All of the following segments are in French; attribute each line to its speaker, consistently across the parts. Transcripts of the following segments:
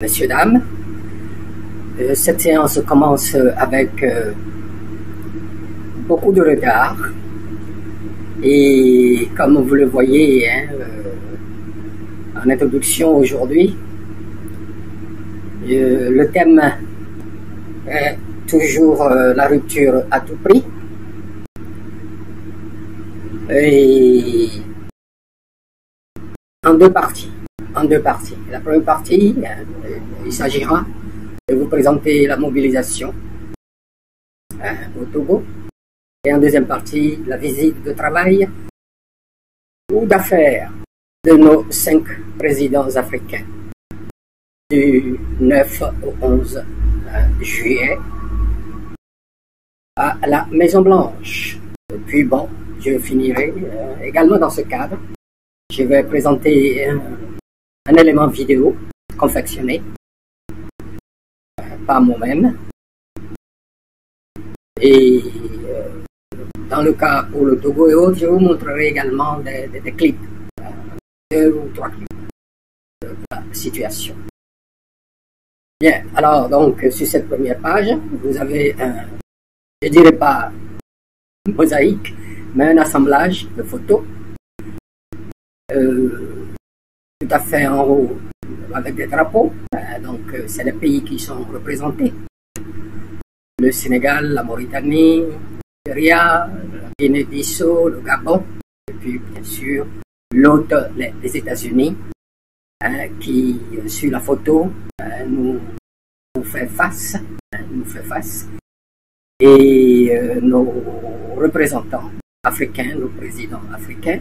Speaker 1: Messieurs, dames, cette séance commence avec beaucoup de retard et comme vous le voyez en introduction aujourd'hui, le thème est toujours la rupture à tout prix et en deux parties. La première partie, il s'agira de vous présenter la mobilisation au Togo. Et en deuxième partie, la visite de travail ou d'affaires de nos 5 présidents africains du 9 au 11 juillet à la Maison Blanche. Puis bon, je finirai également dans ce cadre. Je vais présenter un élément vidéo confectionné par moi-même. Et dans le cas pour le Togo et autres, je vous montrerai également des clips, 2 ou 3 clips de la situation. Bien, alors donc sur cette première page, vous avez je dirais pas mosaïque, mais un assemblage de photos tout à fait en haut avec des drapeaux. Donc c'est les pays qui sont représentés: le Sénégal, la Mauritanie, le Nigeria, la Guinée-Bissau, le Gabon, et puis bien sûr l'hôte, les États-Unis, qui sur la photo nous fait face, et nos représentants africains, nos présidents africains,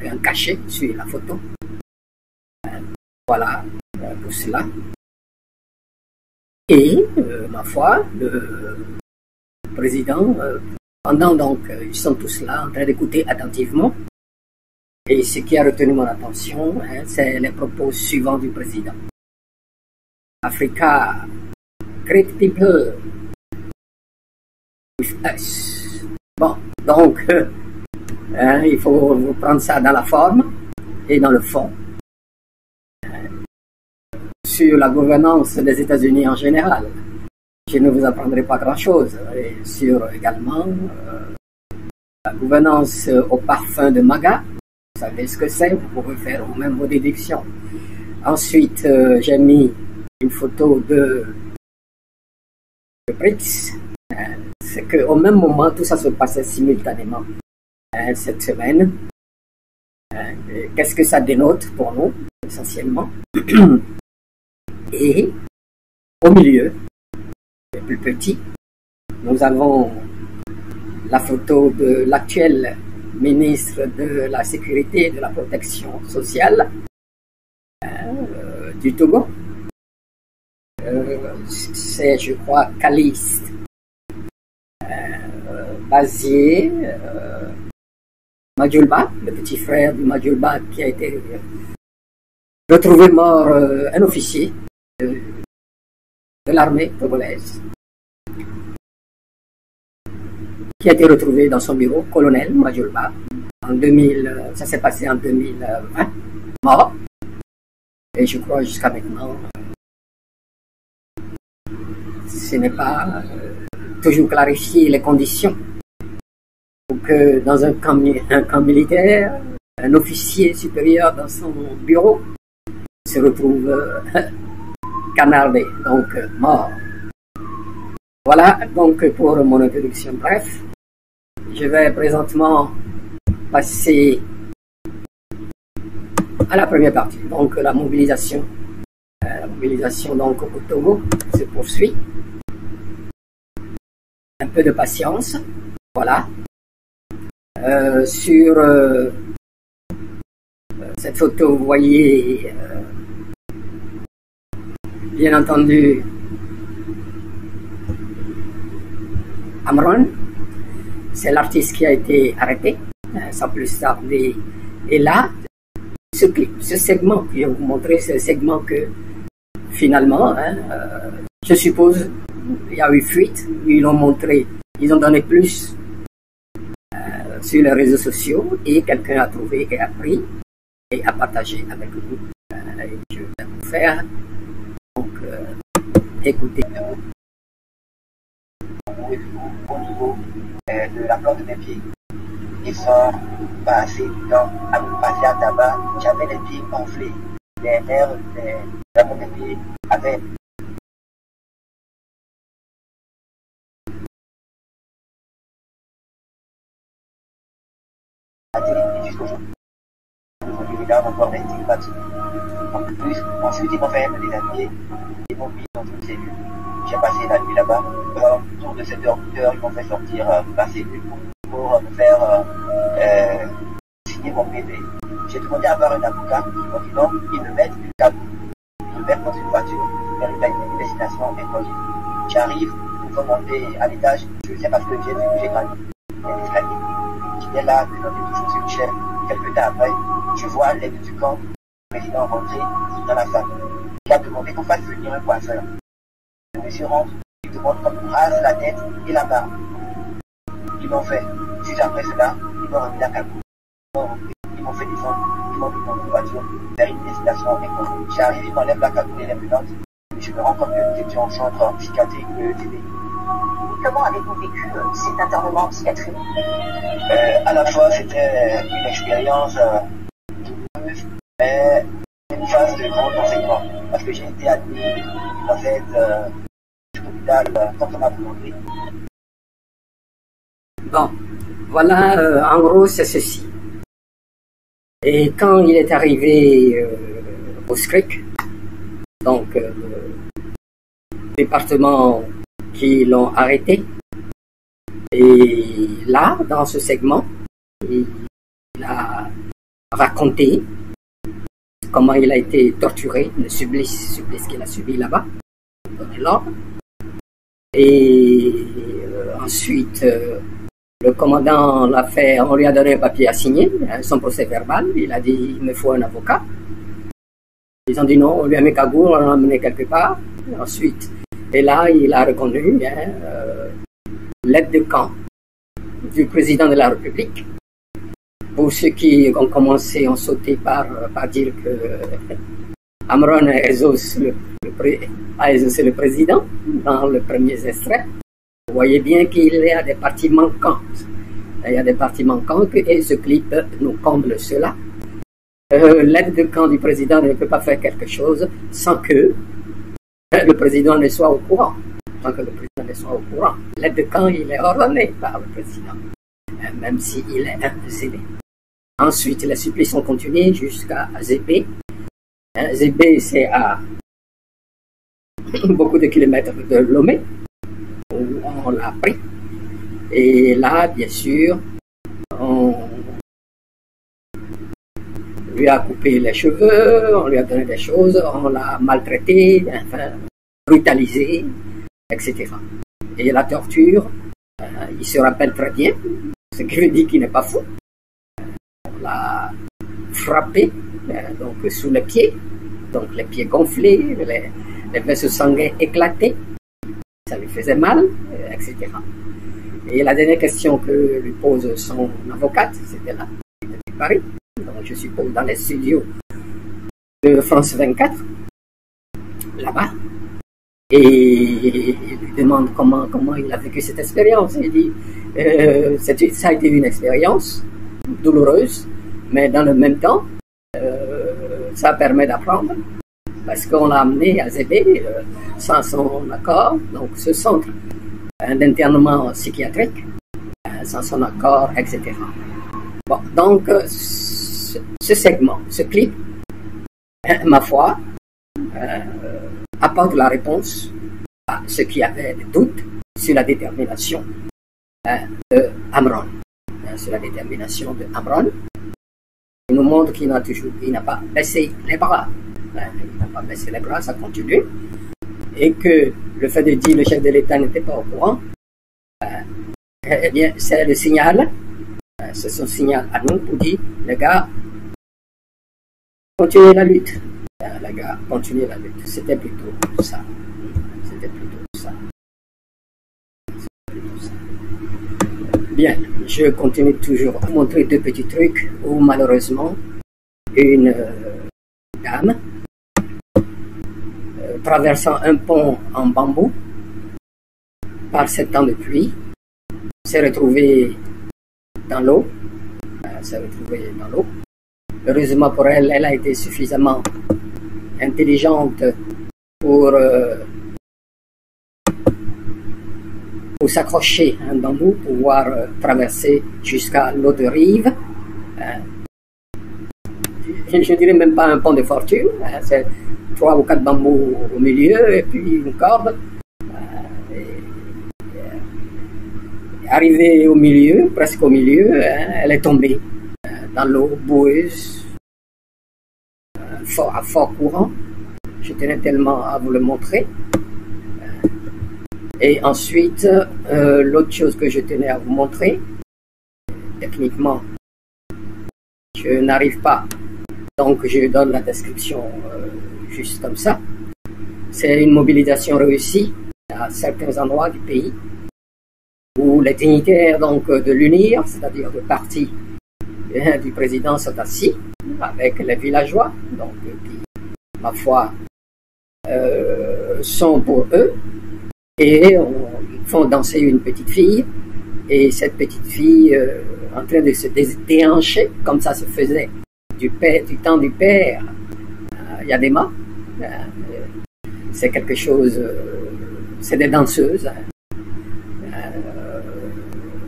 Speaker 1: un cachet sur la photo. Voilà pour cela. Et ma foi, le président, pendant donc, ils sont tous là en train d'écouter attentivement. Et ce qui a retenu mon attention, c'est les propos suivants du président. Africa, great people with us. Bon, donc, il faut prendre ça dans la forme et dans le fond. Sur la gouvernance des États-Unis en général, je ne vous apprendrai pas grand-chose. Et sur également la gouvernance au parfum de MAGA, vous savez ce que c'est, vous pouvez faire vous-même vos déductions. Ensuite, j'ai mis une photo de BRICS. C'est qu'au même moment, tout ça se passait simultanément cette semaine. Qu'est-ce que ça dénote pour nous, essentiellement? Et au milieu, le plus petit, nous avons la photo de l'actuel ministre de la Sécurité et de la Protection sociale du Togo. C'est, je crois, Caliste Bazier Madjoulba, le petit frère de Madjoulba qui a été retrouvé mort, un officier de l'armée togolaise, qui a été retrouvé dans son bureau, colonel Madjoulba, en 2000, ça s'est passé en 2020, mort, et je crois jusqu'à maintenant, ce n'est pas toujours clarifié les conditions pour que dans un camp militaire, un officier supérieur dans son bureau se retrouve canardé, donc mort. Voilà donc pour mon introduction. Bref, je vais présentement passer à la première partie, donc la mobilisation. La mobilisation donc au Togo se poursuit. Un peu de patience, voilà. Sur cette photo, vous voyez bien entendu Amron, c'est l'artiste qui a été arrêté, sans plus tarder. Et là, ce clip, ce segment que je vais vous montrer, c'est le segment que finalement, je suppose, il y a eu fuite, ils l'ont montré, ils ont donné plus sur les réseaux sociaux et quelqu'un a trouvé et a pris et à partager avec vous. Je vais vous faire donc écouter.
Speaker 2: Au niveau de la plante de mes pieds. Ils sont passés temps à me passer à tabac. J'avais les pieds gonflés. Les nerfs de la plante des pieds avaient jusqu'au jour. Aujourd'hui, regarde encore des stigmates. En plus, ensuite, ils m'ont fait me déshabiller. Ils m'ont mis dans une cellule. J'ai passé la nuit là-bas. Autour de 7 heures, 8 heures, ils m'ont fait sortir ma cellule pour me faire signer mon PV. J'ai demandé à avoir un avocat. Ils m'ont dit non, ils me mettent une cabine. Ils me mettent dans une voiture vers une destination inconnue. J'arrive pour monter à l'étage. Je sais parce que j'ai vu que j'ai gagné les escaliers. J'étais là, présenté toujours sur une chaise. Quelques temps après, je vois l'aide du camp, le président rentrer dans la salle. Il a demandé qu'on fasse venir un coiffeur. Le monsieur rentre, il demande qu'on me rase la tête et la barbe. Ils m'ont fait. Juste après cela, ils m'ont remis la cabine. Ils m'ont fait descendre, ils m'ont mis dans une voiture vers une destination inconnue. J'arrive, ils m'enlèvent la cabine et les menottes. Je me rends compte que nous étions en centre psychiatrique de TD.
Speaker 3: Comment avez-vous vécu cet internement en psychiatrie?
Speaker 2: À la fois, c'était une expérience douloureuse, mais une phase de grand enseignement. Parce que j'ai été admis en fait à l'hôpital contre ma volonté.
Speaker 1: Bon, voilà, en gros, c'est ceci. Et quand il est arrivé au SCRIC, donc le département qui l'ont arrêté, et là, dans ce segment, il a raconté comment il a été torturé, le supplice qu'il a subi là-bas, dans l'ordre. Et ensuite, le commandant l'a fait, on lui a donné un papier à signer, son procès verbal. Il a dit, il me faut un avocat. Ils ont dit non, on lui a mis cagoule, on l'a emmené quelque part. Et ensuite, et là, il a reconnu l'aide de camp du président de la République. Pour ceux qui ont commencé, ont sauté par dire que Amron a exaucé le président dans le premier extrait. Vous voyez bien qu'il y a des parties manquantes. Il y a des parties manquantes et ce clip nous comble cela. L'aide de camp du président ne peut pas faire quelque chose sans que le président ne soit au courant. Sans que le président ne soit au courant. L'aide de camp, il est ordonné par le président, même s'il est zélé. Ensuite, les supplices ont continué jusqu'à Zébé. Zébé, c'est à beaucoup de kilomètres de Lomé, où on l'a pris. Et là, bien sûr, on lui a coupé les cheveux, on lui a donné des choses, on l'a maltraité, enfin, brutalisé, etc. Et la torture, il se rappelle très bien, ce qui veut dire qu'il n'est pas fou. On l'a frappé donc sous les pieds, donc les pieds gonflés, les vaisseaux sanguins éclatés, ça lui faisait mal, etc. Et la dernière question que lui pose son avocate, c'était là, depuis Paris, donc je suppose dans les studios de France 24, là-bas, et il lui demande comment il a vécu cette expérience. Il dit ça a été une expérience douloureuse, mais dans le même temps, ça permet d'apprendre, parce qu'on l'a amené à Zébé sans son accord, donc ce centre d'internement psychiatrique, sans son accord, etc. Bon, donc ce segment, ce clip, ma foi, apporte la réponse à ceux qui avaient des doutes sur la détermination de Amron. Sur la détermination de Amron. Il nous montre qu'il n'a pas baissé les bras. Il n'a pas baissé les bras, ça continue. Et que le fait de dire que le chef de l'État n'était pas au courant, eh bien, c'est le signal, c'est son signal à nous pour dire, les gars, continuez la lutte. Les gars, continuez la lutte. C'était plutôt ça. C'était plutôt ça. Bien, je continue toujours à montrer deux petits trucs où malheureusement, une dame traversant un pont en bambou par 7 ans de pluie, s'est retrouvée dans l'eau. Heureusement pour elle, elle a été suffisamment intelligente pour s'accrocher à un bambou, pouvoir traverser jusqu'à l'autre rive. Je ne dirais même pas un pont de fortune, c'est 3 ou 4 bambous au milieu et puis une corde. Arrivée au milieu, presque au milieu, elle est tombée dans l'eau boueuse, à fort courant. Je tenais tellement à vous le montrer. Et ensuite, l'autre chose que je tenais à vous montrer, techniquement, je n'arrive pas, donc je donne la description juste comme ça. C'est une mobilisation réussie à certains endroits du pays où les dignitaires donc, de l'UNIR, c'est-à-dire le parti du président, sont assis avec les villageois, donc, qui, ma foi, sont pour eux, et ils font danser une petite fille, et cette petite fille en train de se déhancher, comme ça se faisait du temps du père Yadema. C'est quelque chose, c'est des danseuses.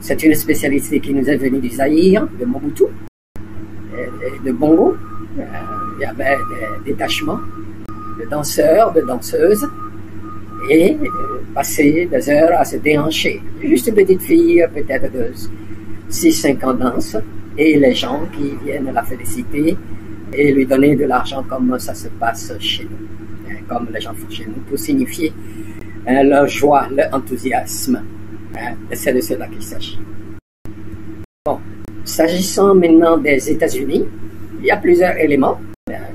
Speaker 1: C'est une spécialité qui nous est venue du Zaïre, de Mobutu, et de Bongo. Il y avait des détachements de danseurs, de danseuses, et passer des heures à se déhancher. Juste une petite fille, peut-être de 6-5 ans danse, et les gens qui viennent la féliciter et lui donner de l'argent comme ça se passe chez nous, comme les gens font chez nous, pour signifier leur joie, leur enthousiasme. C'est de cela qu'il s'agit. Bon, s'agissant maintenant des États-Unis, il y a plusieurs éléments.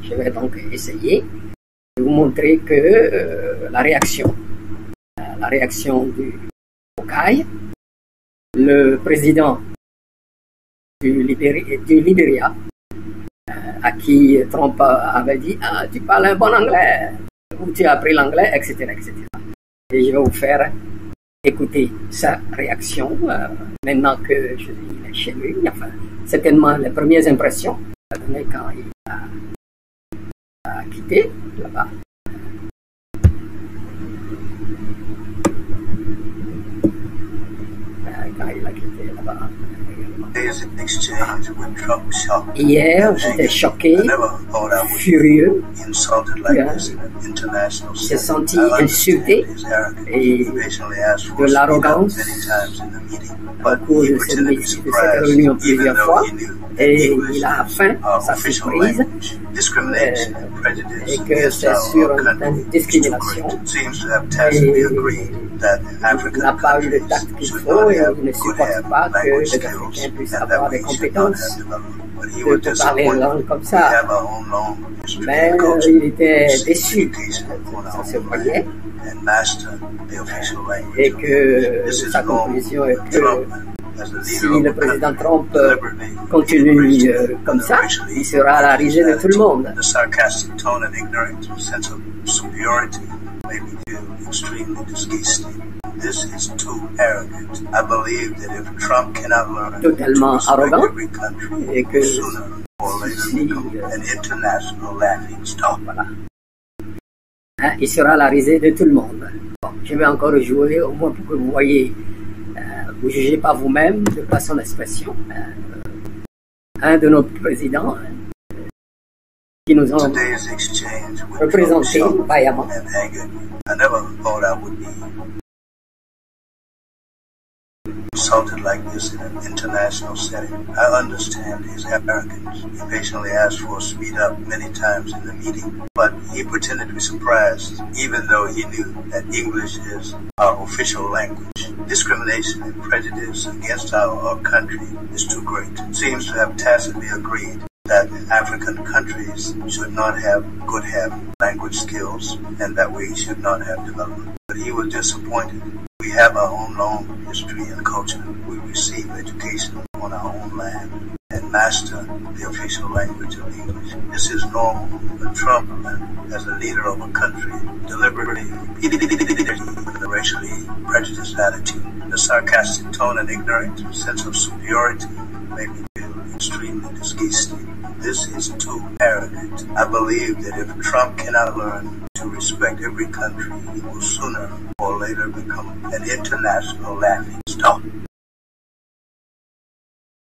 Speaker 1: Je vais donc essayer de vous montrer que la réaction du Bocaille, le président du Libéria, à qui Trump avait dit « Ah, tu parles un bon anglais, ou tu as appris l'anglais, etc., etc. » Et je vais vous faire écouter sa réaction maintenant que je l'ai chez lui. Enfin, certainement les premières impressions qu'il a données quand il a quitté là-bas. Quand il a quitté là-bas. Hier, j'étais choqué, furieux. J'ai senti insulté et de l'arrogance au cours de cette réunion plusieurs fois. Et il a faim, sa surprise, et que c'est sur une discrimination. Et il n'a pas eu le tact qu'il faut et il ne supporte pas que les Africains puissent avoir des compétences de parler une langue comme ça. Mais il était déçu, ça se voyait, et que sa conclusion est que si le président Trump continue comme ça, il sera à la risée de tout le monde. Totalement arrogant, et que si voilà, il sera à la risée de tout le monde. Bon, je vais encore jouer au moins pour que vous voyez, vous jugez pas vous-même de par son expression. Un de nos présidents qui nous ont représentés vaillamment.
Speaker 4: Insulted like this in an international setting. I understand his arrogance. He patiently asked for a speed up many times in the meeting, but he pretended to be surprised, even though he knew that English is our official language. Discrimination and prejudice against our country is too great. It seems to have tacitly agreed that African countries should not have language skills and that we should not have development. But he was disappointed. We have our own long history and culture. We receive education on our own land. and master the official language of English. This is normal, but Trump, as a leader of a country, deliberately with a racially prejudiced attitude. The sarcastic tone and ignorant sense of superiority make me feel extremely disgusted. This is too arrogant. I believe that if Trump cannot learn to respect every country, he will sooner or later become an international laughing stock.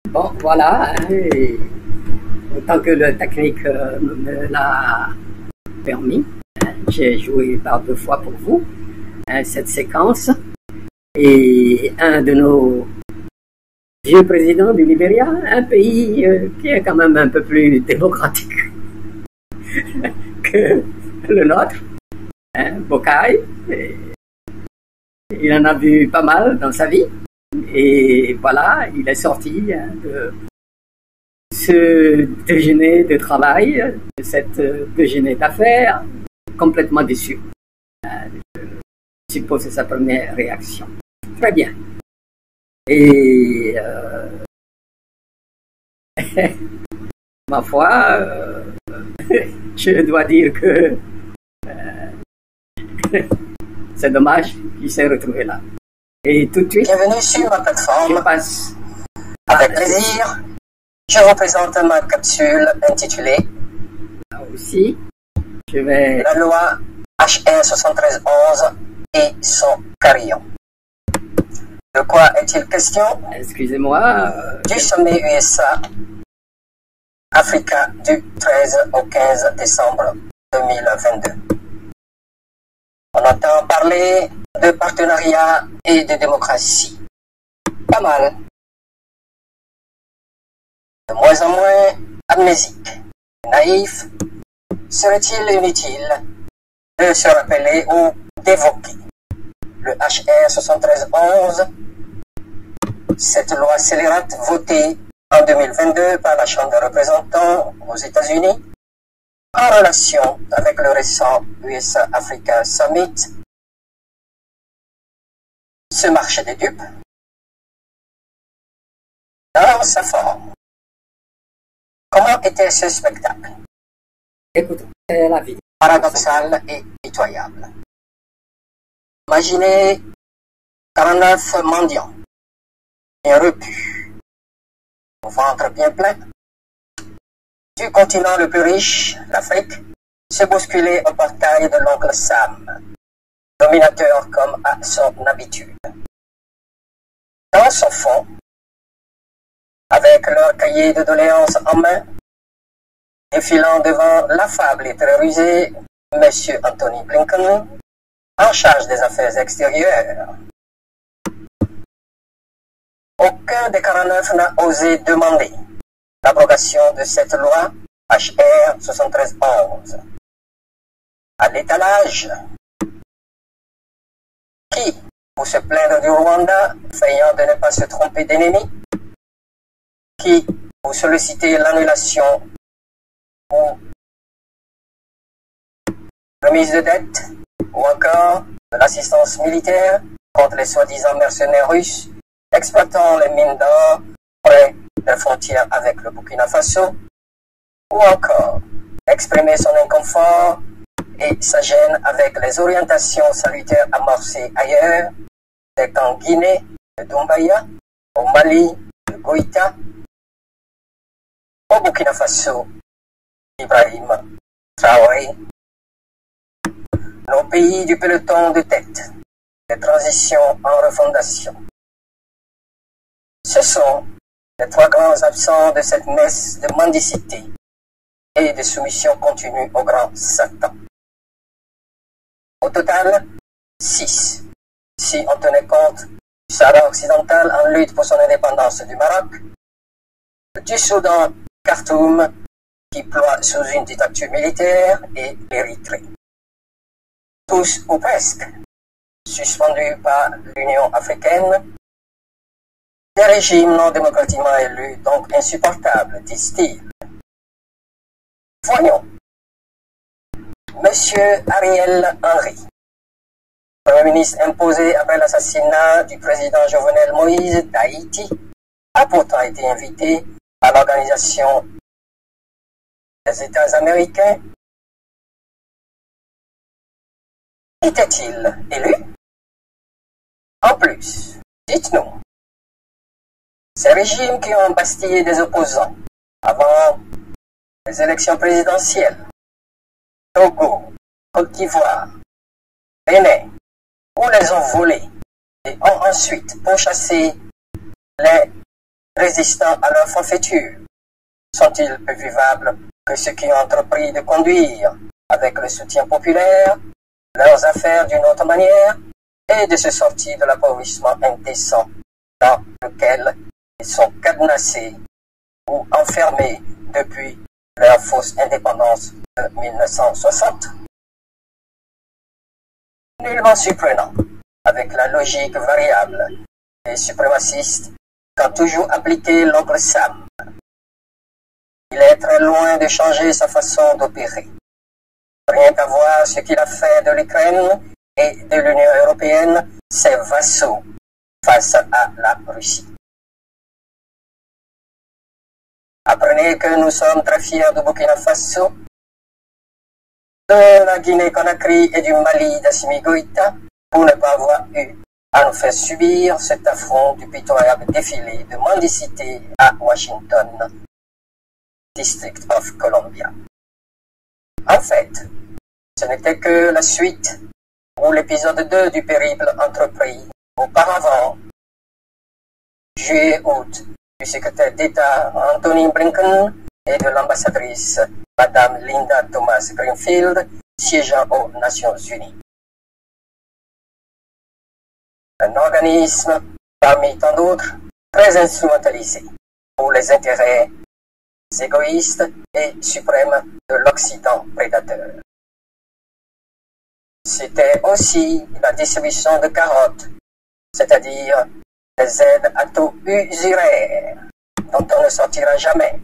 Speaker 1: Bon, voilà, et autant que le technique me l'a permis, j'ai joué par 2 fois pour vous cette séquence. Et un de nos vieux présidents du Libéria, un pays qui est quand même un peu plus démocratique que le nôtre, Bocaï. Il en a vu pas mal dans sa vie. Et voilà, il est sorti de ce déjeuner de travail, de cette déjeuner d'affaires, complètement déçu. Je suppose que c'est sa première réaction. Très bien. Et ma foi, je dois dire que c'est dommage qu'il s'est retrouvé là. Et tout de suite,
Speaker 3: Bienvenue sur ma plateforme.
Speaker 1: je passe
Speaker 3: Avec plaisir, je vous présente ma capsule intitulée
Speaker 1: là aussi. Je vais
Speaker 3: La loi HR 7311 et son carillon. De quoi est-il question?
Speaker 1: excusez-moi,
Speaker 3: Du sommet USA Africa du 13 au 15 décembre 2022. On entend parler de partenariat et de démocratie. Pas mal. De moins en moins amnésique, naïf, serait-il inutile de se rappeler ou d'évoquer le HR 7311, cette loi scélérate votée en 2022 par la Chambre des représentants aux États-Unis en relation avec le récent USA-Africa Summit, ce marché des dupes, dans sa forme. Comment était ce spectacle?
Speaker 1: écoutons, c'est la vidéo.
Speaker 3: Paradoxal et pitoyable. Imaginez 49 mendiants, bien repus, au ventre bien plein, du continent le plus riche, l'Afrique, se bousculer au portail de l'oncle Sam, dominateur comme à son habitude. Dans son fond, avec leur cahier de doléances en main, défilant devant l'affable et très rusé M. Anthony Blinken, en charge des affaires extérieures. Aucun des 49 n'a osé demander l'abrogation de cette loi HR 7311. À l'étalage, qui, pour se plaindre du Rwanda, feignant de ne pas se tromper d'ennemi, qui, pour solliciter l'annulation ou remise de dette, ou encore de l'assistance militaire contre les soi-disant mercenaires russes exploitant les mines d'or près de la frontière avec le Burkina Faso, ou encore exprimer son inconfort et sa gêne avec les orientations salutaires amorcées ailleurs, telles qu'en Guinée, de Doumbaya, au Mali, de Goïta, au Burkina Faso, Ibrahim Traoré, nos pays du peloton de tête, des transitions en refondation. Ce sont les 3 grands absents de cette messe de mendicité et de soumission continue au grand Satan. Au total, 6, si on tenait compte du Sahara occidental en lutte pour son indépendance du Maroc, du Soudan, Khartoum, qui ploie sous une dictature militaire, et l'Érythrée. Tous ou presque, suspendus par l'Union africaine, des régimes non démocratiquement élus, donc insupportables, disent-ils. Voyons. Monsieur Ariel Henry, Premier ministre imposé après l'assassinat du président Jovenel Moïse d'Haïti, a pourtant été invité à l'Organisation des États américains, était-il élu? En plus, dites-nous, ces régimes qui ont bastillé des opposants avant les élections présidentielles, Togo, Côte d'Ivoire, Bénin, ou les ont volés et ont ensuite pourchassé les résistants à leur forfaiture, sont-ils plus vivables que ceux qui ont entrepris de conduire, avec le soutien populaire, leurs affaires d'une autre manière et de se sortir de l'appauvrissement indécent dans lequel ils sont cadenassés ou enfermés depuis leur fausse indépendance de 1960? Nullement surprenant, avec la logique variable des suprémacistes qu'a toujours appliqué l'oncle Sam. Il est très loin de changer sa façon d'opérer. Rien qu'à voir ce qu'il a fait de l'Ukraine et de l'Union européenne, ses vassaux face à la Russie. Apprenez que nous sommes très fiers du Burkina Faso, de la Guinée-Conakry et du Mali d'Assimi Goïta, pour ne pas avoir eu à nous faire subir cet affront du pitoyable défilé de mendicité à Washington, District of Columbia. En fait, ce n'était que la suite ou l'épisode 2 du périple entrepris auparavant, juillet-août, du secrétaire d'État Anthony Blinken et de l'ambassadrice Madame Linda Thomas Greenfield, siégeant aux Nations Unies. Un organisme, parmi tant d'autres, très instrumentalisé pour les intérêts égoïstes et suprêmes de l'Occident prédateur. C'était aussi la distribution de carottes, c'est-à-dire des aides à taux usuraires, dont on ne sortira jamais.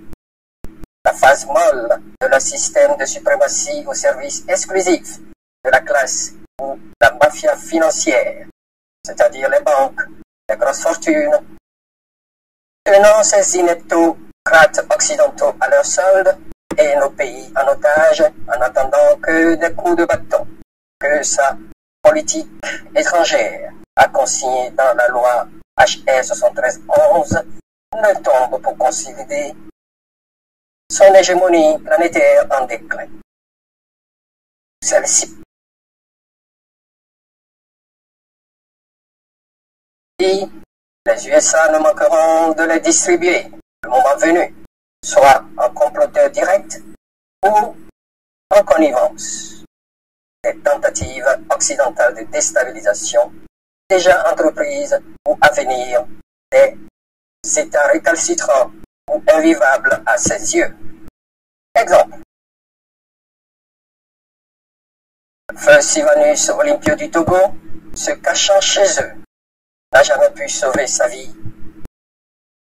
Speaker 3: La phase molle de leur système de suprématie au service exclusif de la classe ou la mafia financière, c'est-à-dire les banques, les grosses fortunes, tenant ces ineptocrates occidentaux à leur solde et nos pays en otage en attendant que des coups de bâton, que sa politique étrangère a consigné dans la loi HR 7311 ne tombe pour consolider son hégémonie planétaire en déclin. Celle-ci. Et les USA ne manqueront de les distribuer le moment venu, soit en comploteur direct ou en connivence. Des tentatives occidentales de déstabilisation déjà entreprises ou à venir, des États récalcitrants ou invivables à ses yeux. Exemple. Feu Sivanus Olympio du Togo, se cachant chez eux, n'a jamais pu sauver sa vie,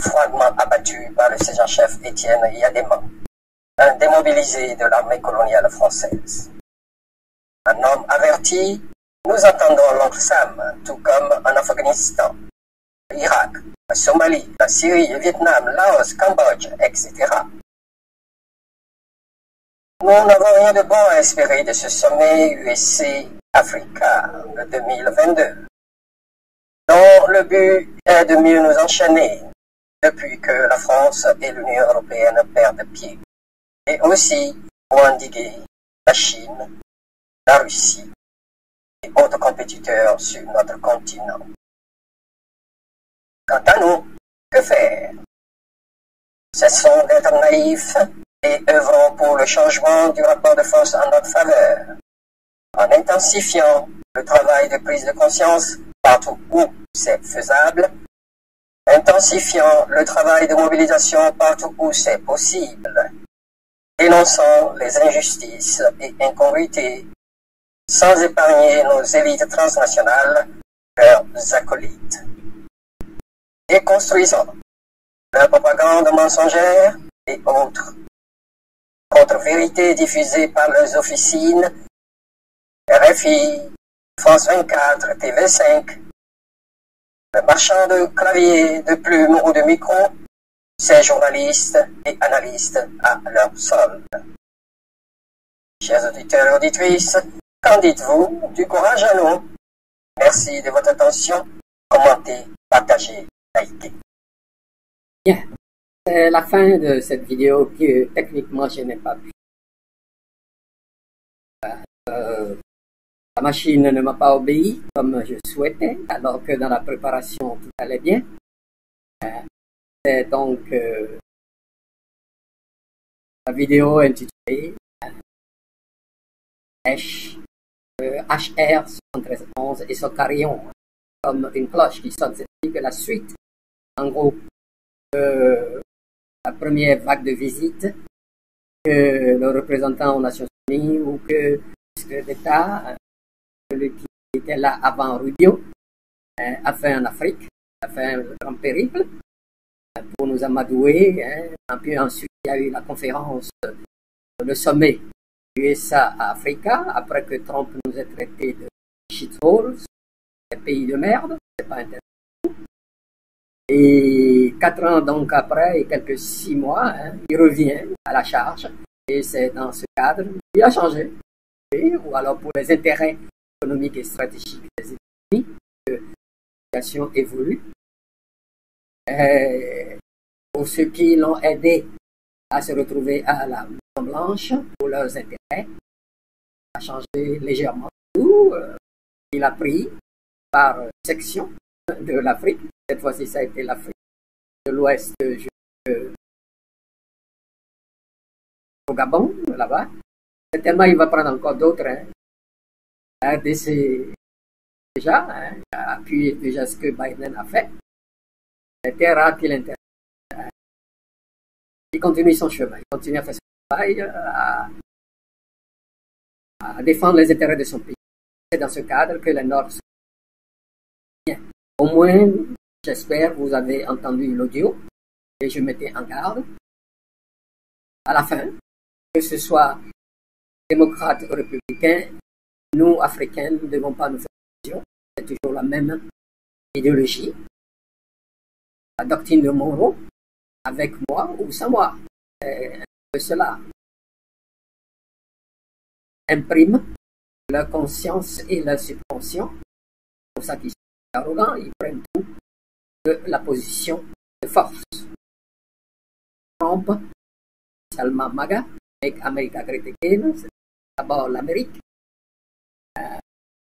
Speaker 3: froidement abattu par le sergent-chef Étienne Yadema, un démobilisé de l'armée coloniale française. Un homme averti, nous entendons l'oncle Sam, tout comme en Afghanistan, l'Irak, la Somalie, la Syrie, le Vietnam, Laos, Cambodge, etc. Nous n'avons rien de bon à espérer de ce sommet USA-Africa de 2022, dont le but est de mieux nous enchaîner depuis que la France et l'Union européenne perdent pied, et aussi pour endiguer la Chine, la Russie et autres compétiteurs sur notre continent. Quant à nous, que faire? Cessons d'être naïfs et œuvrons pour le changement du rapport de force en notre faveur, en intensifiant le travail de prise de conscience partout où c'est faisable, intensifiant le travail de mobilisation partout où c'est possible, dénonçant les injustices et incongruités, sans épargner nos élites transnationales, leurs acolytes. Et construisant leur propagande mensongère et autres contre-vérités diffusées par leurs officines, RFI, France 24, TV5, le marchand de claviers, de plumes ou de micros, ces journalistes et analystes à leur solde. Chers auditeurs et auditrices, qu'en dites-vous? Du courage à nous. Merci de votre attention. Commentez, partagez, likez.
Speaker 1: Bien, c'est la fin de cette vidéo que techniquement je n'ai pas pu. La machine ne m'a pas obéi comme je souhaitais, alors que dans la préparation tout allait bien. C'est donc la vidéo intitulée HR7311 et son carillon, comme une cloche qui sonne, c'est-à-dire que la suite, en gros, la première vague de visite que le représentant aux Nations Unies ou que le secrétaire d'État, celui qui était là avant Rubio, a fait en Afrique, a fait un grand périple pour nous amadouer. Et puis ensuite, il y a eu la conférence, le sommet USA à Africa, après que Trump nous ait traité de shitholes, des pays de merde, c'est pas intéressant. Et 4 ans donc après, et quelques 6 mois, il revient à la charge. Et c'est dans ce cadre qu'il a changé. Ou alors pour les intérêts économiques et stratégiques des États-Unis, que la situation évolue. Pour ceux qui l'ont aidé à se retrouver à la Maison-Blanche, pour leurs intérêts, a changé légèrement tout. Il a pris par section de l'Afrique. Cette fois-ci, ça a été l'Afrique de l'Ouest jusqu'au Gabon, là-bas. Certainement, il va prendre encore d'autres. RDC, déjà, a appuyé déjà ce que Biden a fait. C'était rare qu'il intéresse. Il continue son chemin, il continue à faire son travail, à défendre les intérêts de son pays. C'est dans ce cadre que les Nord sont bien. Au moins, j'espère, vous avez entendu l'audio et je mettais en garde. À la fin, que ce soit démocrate ou républicain, nous, Africains, ne devons pas nous faire division. C'est toujours la même idéologie. La doctrine de Monroe, avec moi ou sans moi. Cela imprime leur conscience et leur subconscient. C'est pour ça qu'ils sont arrogants, ils prennent tout de la position de force. Trump, Salman Maga, Make America Great Again, c'est d'abord l'Amérique.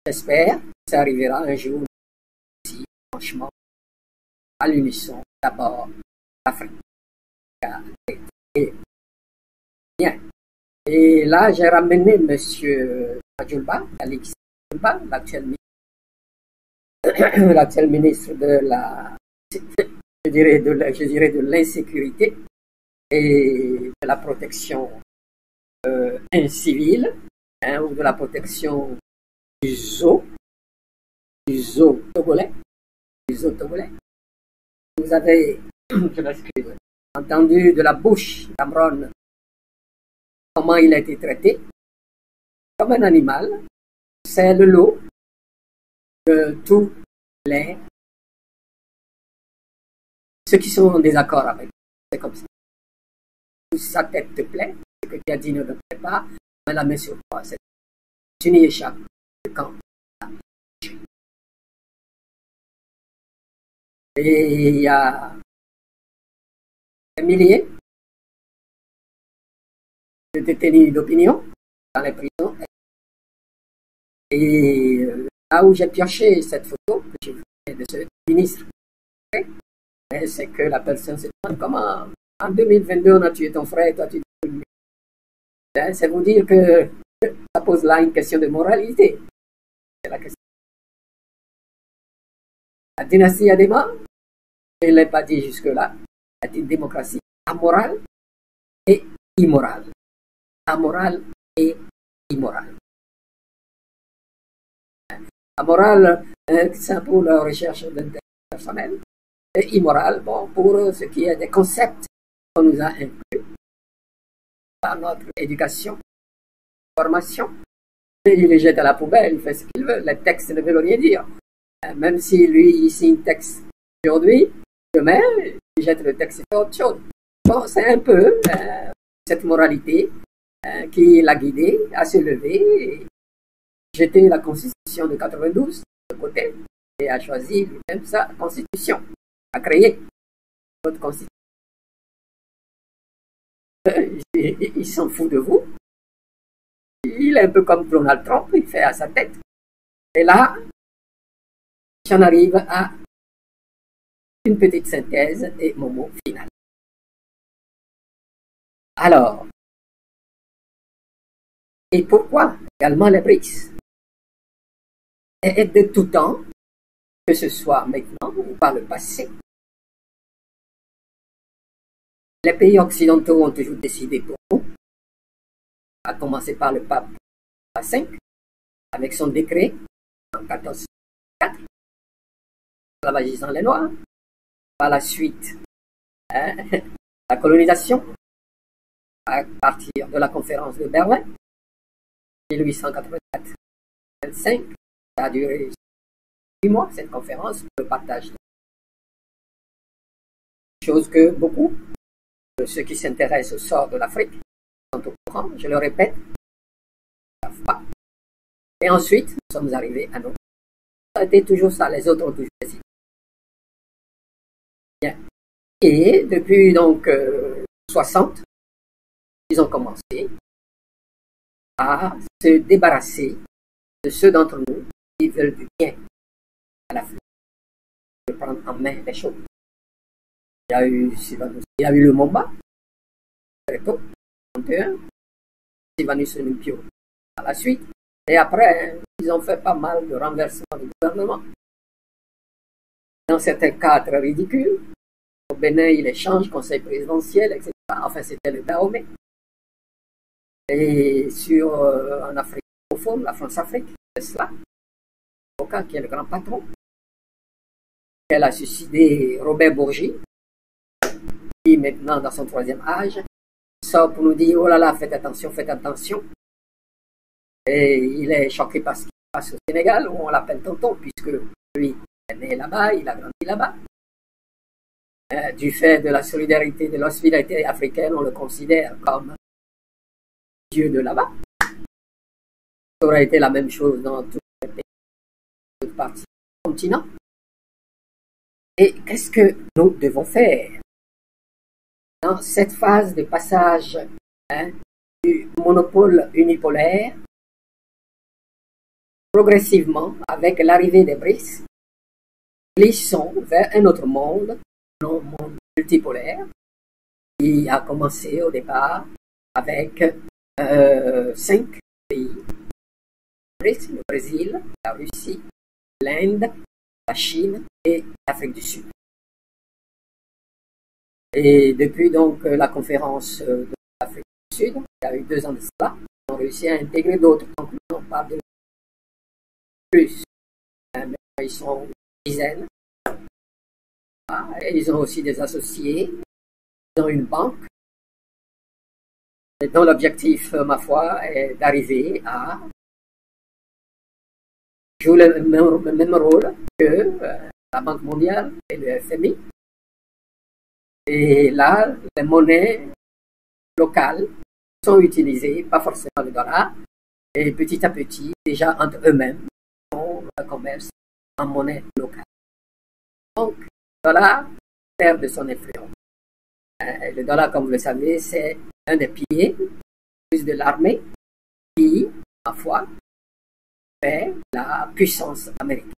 Speaker 1: J'espère que ça arrivera un jour si, franchement, à l'unisson, d'abord l'Afrique. Bien. Et là, j'ai ramené M. Majulba, Alexis Majulba, l'actuel ministre de la, je dirais de l'insécurité et de la protection incivile, ou de la protection du zoo togolais. Vous avez, je m'excuse, entendu de la bouche d'Amron comment il a été traité comme un animal. C'est le lot de tous ceux qui sont en désaccord avec. C'est comme ça. Sa tête te plaît, ce que tu as dit ne te plaît pas, mais la main sur toi. Tu n'y échappes quand. Et il y a des milliers de détenus d'opinion dans les prisons. Et là où j'ai pioché cette photo que j'ai fait de ce ministre, c'est que la personne se demande comment en 2022 on a tué ton frère et toi tu dis. C'est vous dire que ça pose là une question de moralité. C'est la question. La dynastie Adema, je ne l'ai pas dit jusque-là, est une démocratie amorale et immorale. Amorale et immorale. Amorale, c'est pour la recherche d'intérêt personnel. Et immorale, bon, pour ce qui est des concepts qu'on nous a inclus par notre éducation, formation. Et il les jette à la poubelle, il fait ce qu'il veut. Les textes ne veulent rien dire. Même si lui, il signe texte aujourd'hui, Demain, ils jettent le texte, c'est autre chose. Bon, c'est un peu cette moralité qui l'a guidé à se lever et jeter la Constitution de 92 de côté et a choisi lui-même sa Constitution, a créé votre Constitution. Il s'en fout de vous. Il est un peu comme Donald Trump, il fait à sa tête. Et là, j'en arrive à une petite synthèse et mon mot final. Alors, et pourquoi également les BRICS? Et de tout temps, que ce soit maintenant ou par le passé, les pays occidentaux ont toujours décidé pour nous, à commencer par le pape V, avec son décret en 1404, esclavagisant les Noirs. Par la suite, la colonisation, à partir de la conférence de Berlin, 1884-25, ça a duré 8 mois, cette conférence, le partage. Chose que beaucoup de ceux qui s'intéressent au sort de l'Afrique sont au courant, je le répète, ne savent pas. Et ensuite, nous sommes arrivés à nous. Ça a été toujours ça, les autres ont toujours décidé. Bien. Et depuis donc 60, ils ont commencé à se débarrasser de ceux d'entre nous qui veulent du bien à l'Afrique, de prendre en main les choses. Il y a eu le Momba, très tôt, 31, Sylvanus Olympio à la suite, et après, ils ont fait pas mal de renversements de gouvernement. Dans certains cas très ridicules, au Bénin, il échange conseil présidentiel, etc. Enfin, c'était le Dahomey. Et en Afrique profonde, la France-Afrique, c'est cela. Boca, qui est le grand patron. Elle a suicidé Robert Bourgi, qui maintenant, dans son 3e âge, sort pour nous dire, oh là là, faites attention, faites attention. Et il est choqué par ce qui se passe au Sénégal, où on l'appelle tonton, puisque lui est né là-bas, il a grandi là-bas. Du fait de la solidarité, de l'hospitalité africaine, on le considère comme Dieu de là-bas. Ça aurait été la même chose dans tous les pays, toutes parties du continent. Et qu'est-ce que nous devons faire dans cette phase de passage du monopole unipolaire? Progressivement, avec l'arrivée des BRICS, glissons vers un autre monde, un monde multipolaire, qui a commencé au départ avec 5 pays. Le Brésil, la Russie, l'Inde, la Chine et l'Afrique du Sud. Et depuis donc la conférence de l'Afrique du Sud, il y a eu 2 ans de cela, ils ont réussi à intégrer d'autres. Donc on parle de plus. Ils sont une dizaine. Et ils ont aussi des associés. Ils ont une banque. Et dont l'objectif, ma foi, est d'arriver à jouer le même rôle que la Banque mondiale et le FMI. Et là, les monnaies locales sont utilisées, pas forcément le dollar, et petit à petit, déjà entre eux-mêmes, font le commerce en monnaie locale. Donc, le dollar perd de son influence. Le dollar, comme vous le savez, c'est un des piliers plus de l'armée qui, ma foi, fait la puissance américaine.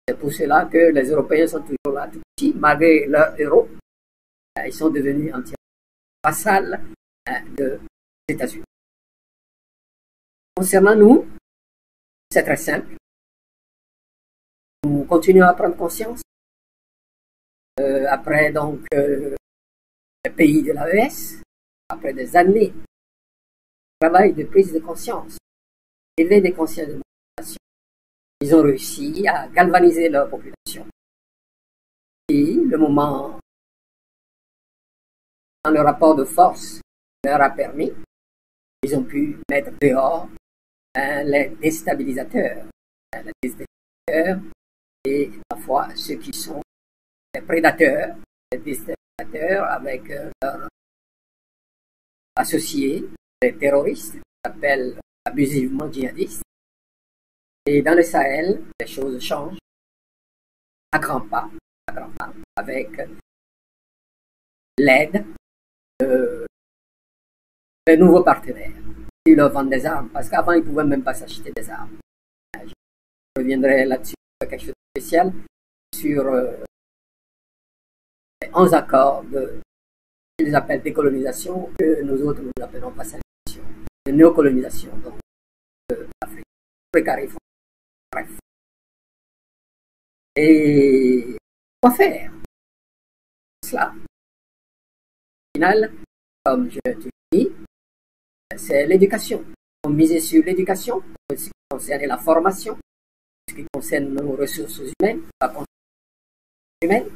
Speaker 1: C'est pour cela que les Européens sont toujours là, tout petits, malgré leur euro. Ils sont devenus entièrement vassals des États-Unis. Concernant nous, c'est très simple. Nous continuons à prendre conscience. Après donc les pays de l'AES, après des années de travail de prise de conscience, élever des consciences de la population, ils ont réussi à galvaniser leur population. Et le moment, dans le rapport de force, leur a permis, ils ont pu mettre dehors les déstabilisateurs. Les déstabilisateurs et parfois ceux qui sont des prédateurs, avec leurs associés, les terroristes, qui s'appellent abusivement djihadistes. Et dans le Sahel, les choses changent à grands pas, avec l'aide des nouveaux partenaires qui leur vendent des armes, parce qu'avant, ils ne pouvaient même pas s'acheter des armes. Je reviendrai là-dessus, quelque chose de spécial, sur les 11 accords qu'ils appellent décolonisation, que nous autres, nous appelons pacification, de néocolonisation, donc, de l'Afrique. Précarif, bref. Et quoi faire? Cela, au final, comme je te dis, c'est l'éducation. On misait sur l'éducation, ce qui concerne la formation, ce qui concerne nos ressources humaines, la construction humaine,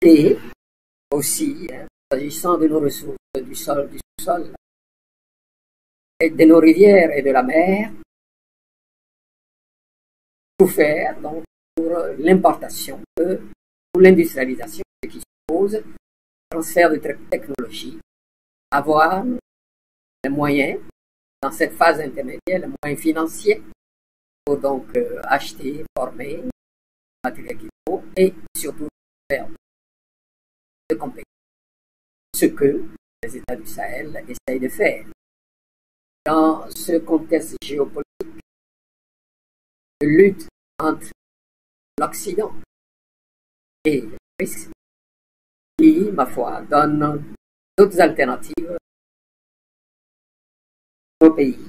Speaker 1: et aussi, s'agissant de nos ressources, du sol, du sous-sol, et de nos rivières et de la mer, tout faire donc, pour l'importation, pour l'industrialisation, ce qui suppose transfert de technologie, avoir les moyens, dans cette phase intermédiaire, les moyens financiers, pour donc acheter, former, matériel qu'il faut, et surtout faire de compétences. Ce que les États du Sahel essayent de faire. Dans ce contexte géopolitique de lutte entre l'Occident et les risques, qui, ma foi, donne d'autres alternatives au pays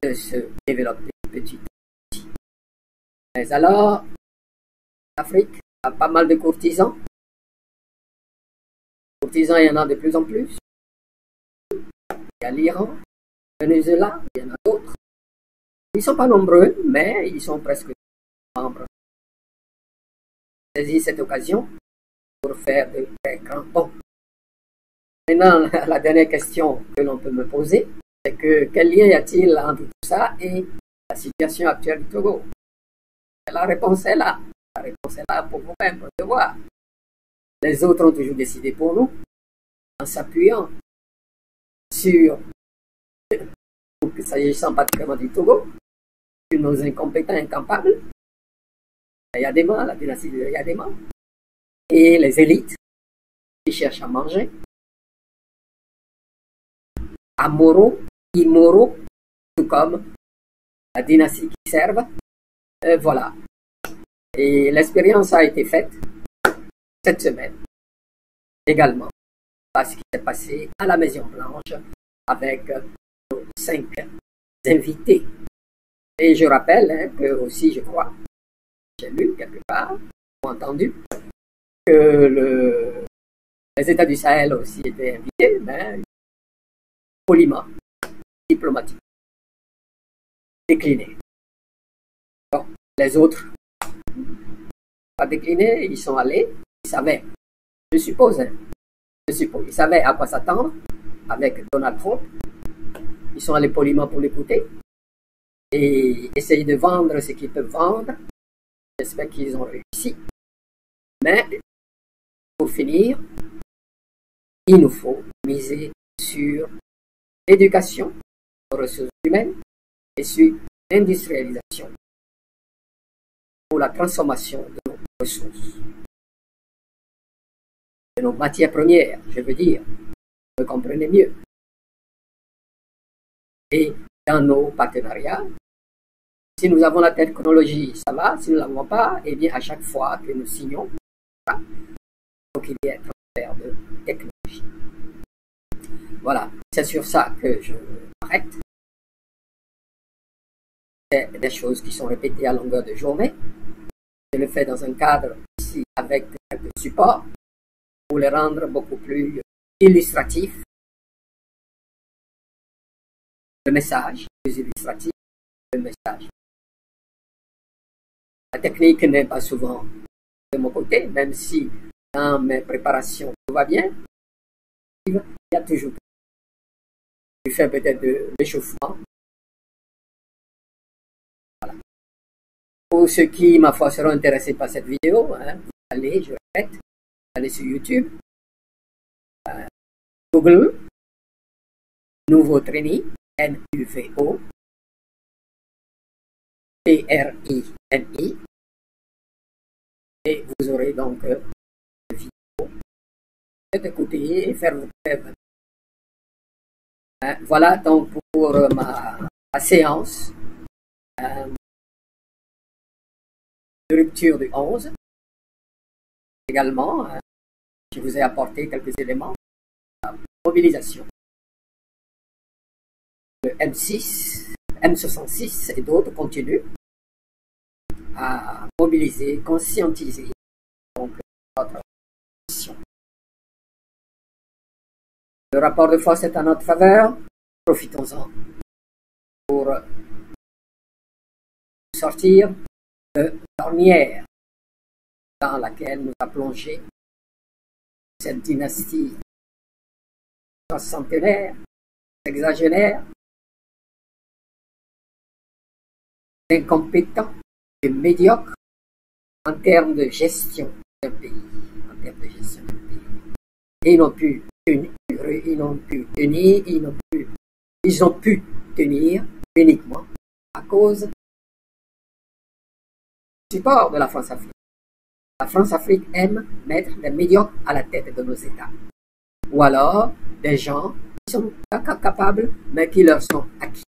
Speaker 1: de se développer petit à petit. Mais alors, l'Afrique a pas mal de courtisans. Courtisans, il y en a de plus en plus. Il y a l'Iran, le Venezuela, il y en a d'autres. Ils ne sont pas nombreux, mais ils sont presque membres. Saisis cette occasion pour faire de très grands bons. Maintenant, la dernière question que l'on peut me poser, c'est que quel lien y a-t-il entre tout ça et la situation actuelle du Togo? La réponse est là. La réponse est là pour vous-même, pour le voir. Les autres ont toujours décidé pour nous, en s'appuyant sur, s'agissant particulièrement du Togo, sur nos incompétents incapables, les Yadema, la dynastie de Yadema, et les élites qui cherchent à manger, amoraux, immoraux, tout comme la dynastie qui servent. Voilà. Et l'expérience a été faite cette semaine également par ce qui s'est passé à la Maison Blanche avec nos 5 invités. Et je rappelle que aussi, je crois, j'ai lu quelque part, ou entendu, que les États du Sahel aussi étaient invités, mais poliment, diplomatiquement, déclinés. Bon, les autres, pas déclinés, ils sont allés, ils savaient, je suppose, ils savaient à quoi s'attendre avec Donald Trump. Ils sont allés poliment pour l'écouter et essayer de vendre ce qu'ils peuvent vendre. J'espère qu'ils ont réussi. Mais, pour finir, il nous faut miser sur l'éducation aux ressources humaines et sur l'industrialisation pour la transformation de nos ressources, de nos matières premières, je veux dire, vous comprenez mieux. Et dans nos partenariats, si nous avons la technologie, ça va. Si nous ne l'avons pas, eh bien, à chaque fois que nous signons, il faut qu'il y ait un transfert de technologie. Voilà, c'est sur ça que je m'arrête. C'est des choses qui sont répétées à longueur de journée. Je le fais dans un cadre ici avec quelques supports pour les rendre beaucoup plus illustratifs. Le message, plus illustratif, le message. La technique n'est pas souvent de mon côté, même si dans mes préparations tout va bien, il y a toujours du fait peut-être de l'échauffement. Voilà. Pour ceux qui, ma foi, seront intéressés par cette vidéo, hein, vous allez, je répète, vous allez sur YouTube, Google, Nouveau Trini, N-U-V-O, T-R-I-N-I, et vous aurez donc une vidéo. Faites écouter et faire vos rêves. Voilà donc pour ma séance de rupture du 11. Également, je vous ai apporté quelques éléments de mobilisation. Le M6, M66 et d'autres continuent à mobiliser, conscientiser donc notre mission. Le rapport de force est à notre faveur. Profitons-en pour sortir de l'ornière dans laquelle nous a plongé cette dynastie soixantenaire, sexagénaire, incompétent et médiocre en termes de gestion d'un pays. Et ils ont pu tenir, ils ont pu tenir uniquement à cause du support de la France-Afrique. La France-Afrique aime mettre des médiocres à la tête de nos États. Ou alors des gens qui sont capables, mais qui leur sont acquis.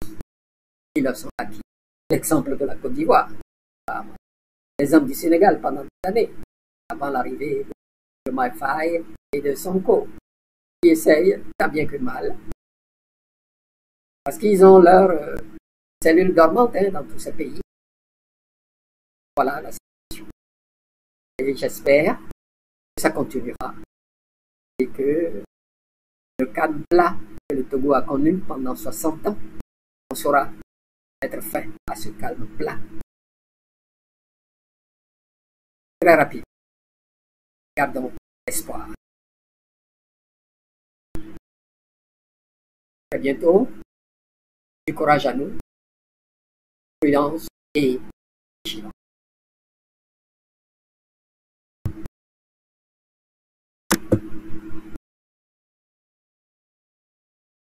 Speaker 1: L'exemple de la Côte d'Ivoire. L'exemple du Sénégal pendant des années, avant l'arrivée de Faye et de Sonko, qui essayent, tant bien que mal, parce qu'ils ont leur cellule dormante dans tous ces pays. Voilà la situation. Et j'espère que ça continuera et que le cadre plat que le Togo a connu pendant 60 ans, on saura mettre fin à ce calme plat. Très rapide. Gardons espoir. Très bientôt. Du courage à nous. Prudence et